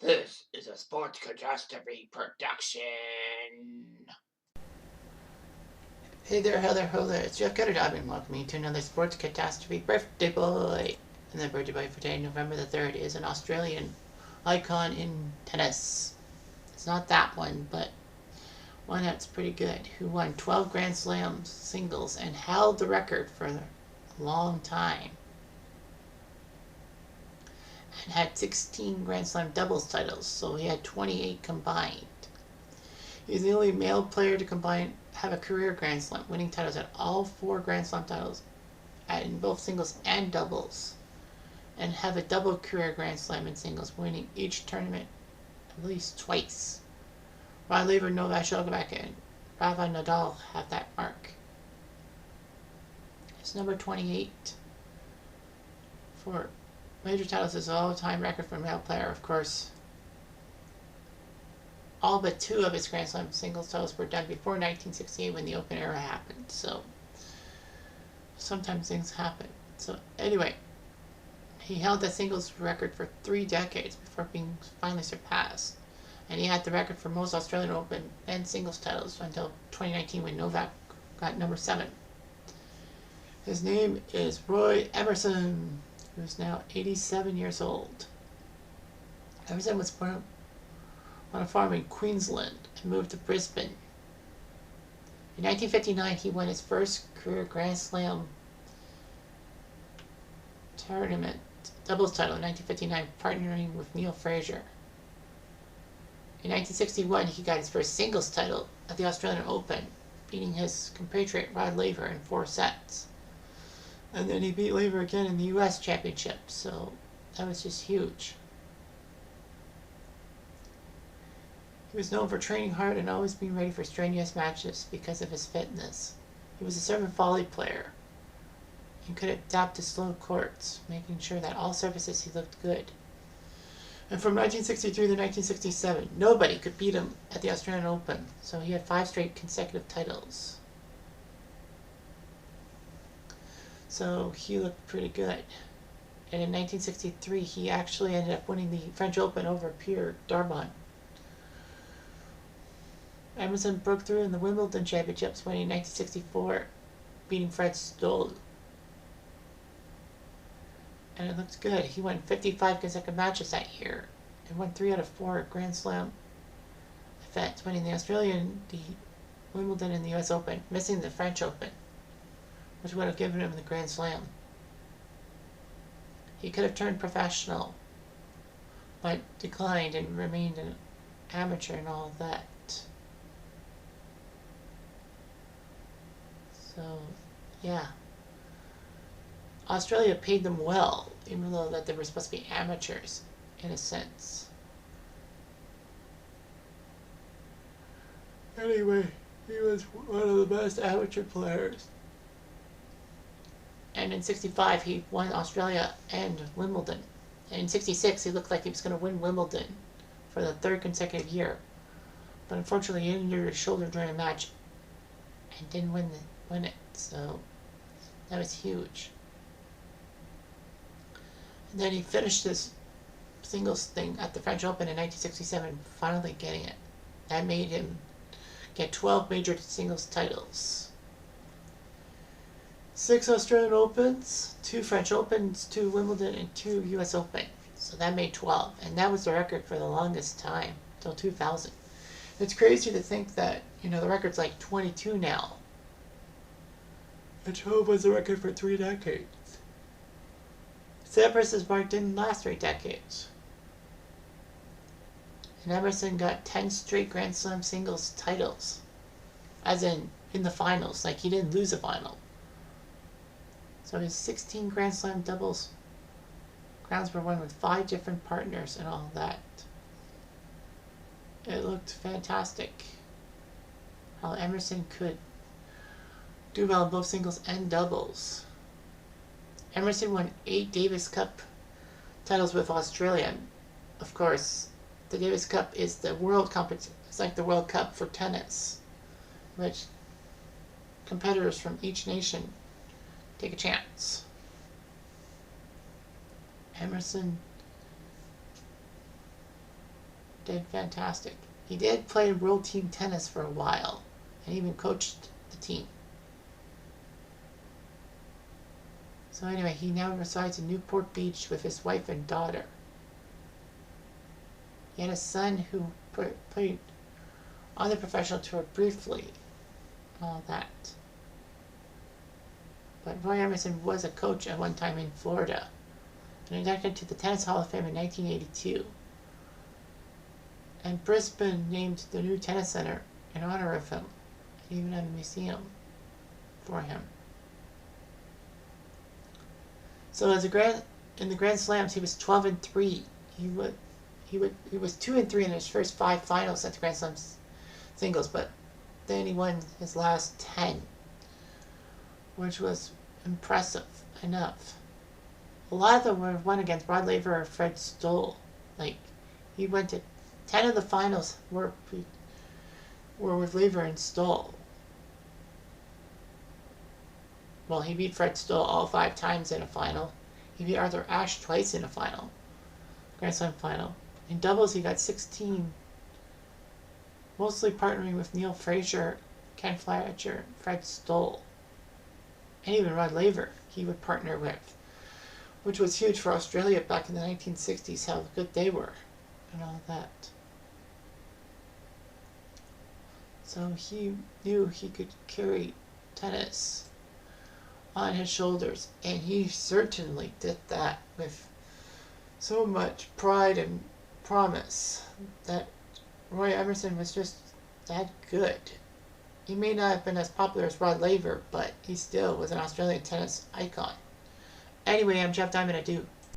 This is a Sports Catastrophe production. Hey there, ho there, it's Jeff Cutter, and welcome me to another Sports Catastrophe birthday boy. And the birthday boy for today, November the 3rd, is an Australian icon in tennis. It's not that one, but one that's pretty good, who won 12 Grand Slams singles and held the record for a long time. And had 16 Grand Slam doubles titles, so he had 28 combined. He's the only male player to have a career Grand Slam, winning titles at all 4 Grand Slam titles in both singles and doubles, and have a double career Grand Slam in singles, winning each tournament at least twice. Rod Laver, Novak Djokovic, and Rafa Nadal have that mark. It's number 28 for major titles is an all-time record for a male player, of course. All but 2 of his Grand Slam singles titles were done before 1968 when the Open era happened. So, sometimes things happen. So, anyway, he held the singles record for 3 decades before being finally surpassed. And he had the record for most Australian Open and singles titles until 2019 when Novak got number 7. His name is Roy Emerson, who's now 87 years old. Emerson was born on a farm in Queensland and moved to Brisbane. In 1959, he won his first career Grand Slam tournament doubles title in 1959, partnering with Neil Fraser. In 1961, he got his first singles title at the Australian Open, beating his compatriot Rod Laver in 4 sets. And then he beat Laver again in the U.S. Championship, so that was just huge. He was known for training hard and always being ready for strenuous matches because of his fitness. He was a serve and volley player and could adapt to slow courts, making sure that all surfaces he looked good. And from 1963 to 1967, nobody could beat him at the Australian Open, so he had 5 straight consecutive titles. So he looked pretty good. And in 1963, he actually ended up winning the French Open over Pierre Darbon. Emerson broke through in the Wimbledon Championships, winning in 1964, beating Fred Stoll. And it looked good. He won 55 consecutive matches that year and won 3 out of 4 Grand Slam events, winning the Australian, the Wimbledon, and the US Open, missing the French Open, which would have given him the Grand Slam. He could have turned professional, but declined and remained an amateur and all of that. So, yeah. Australia paid them well, even though that they were supposed to be amateurs, in a sense. Anyway, he was one of the best amateur players. And in 65, he won Australia and Wimbledon. And in 66, he looked like he was going to win Wimbledon for the 3rd consecutive year. But unfortunately, he injured his shoulder during a match and didn't win it. So that was huge. And then he finished this singles thing at the French Open in 1967, finally getting it. That made him get 12 major singles titles. 6 Australian Opens, 2 French Opens, 2 Wimbledon, and 2 US Open. So that made 12. And that was the record for the longest time, until 2000. It's crazy to think that, the record's like 22 now. And 12 was the record for 3 decades. Sampras' mark didn't last 3 decades. And Emerson got 10 straight Grand Slam singles titles. As in the finals. Like, he didn't lose a final. So his 16 Grand Slam doubles crowns were won with 5 different partners and all that. It looked fantastic how Emerson could do well in both singles and doubles. Emerson won 8 Davis Cup titles with Australia. Of course, the Davis Cup is the world competition. It's like the World Cup for tennis, which competitors from each nation take a chance. Emerson did fantastic. He did play world team tennis for a while and even coached the team. So anyway, he now resides in Newport Beach with his wife and daughter. He had a son who played on the professional tour briefly, all that. But Roy Emerson was a coach at one time in Florida and inducted to the Tennis Hall of Fame in 1982. And Brisbane named the new tennis center in honor of him, and even had a museum for him. So in the Grand Slams, he was 12-3. He was 2-3 in his first 5 finals at the Grand Slams singles, but then he won his last 10, which was impressive enough. A lot of them were won against Rod Laver or Fred Stoll. Like, he went to 10 of the finals were with Laver and Stoll. Well, he beat Fred Stoll all 5 times in a final. He beat Arthur Ashe twice in a final, Grand Slam final. In doubles, he got 16, mostly partnering with Neil Fraser, Ken Fletcher, Fred Stoll, and even Rod Laver he would partner with, which was huge for Australia back in the 1960s, how good they were and all that. So he knew he could carry tennis on his shoulders, and he certainly did that with so much pride and promise that Roy Emerson was just that good. He may not have been as popular as Rod Laver, but he still was an Australian tennis icon. Anyway, I'm Jeff Diamond. I do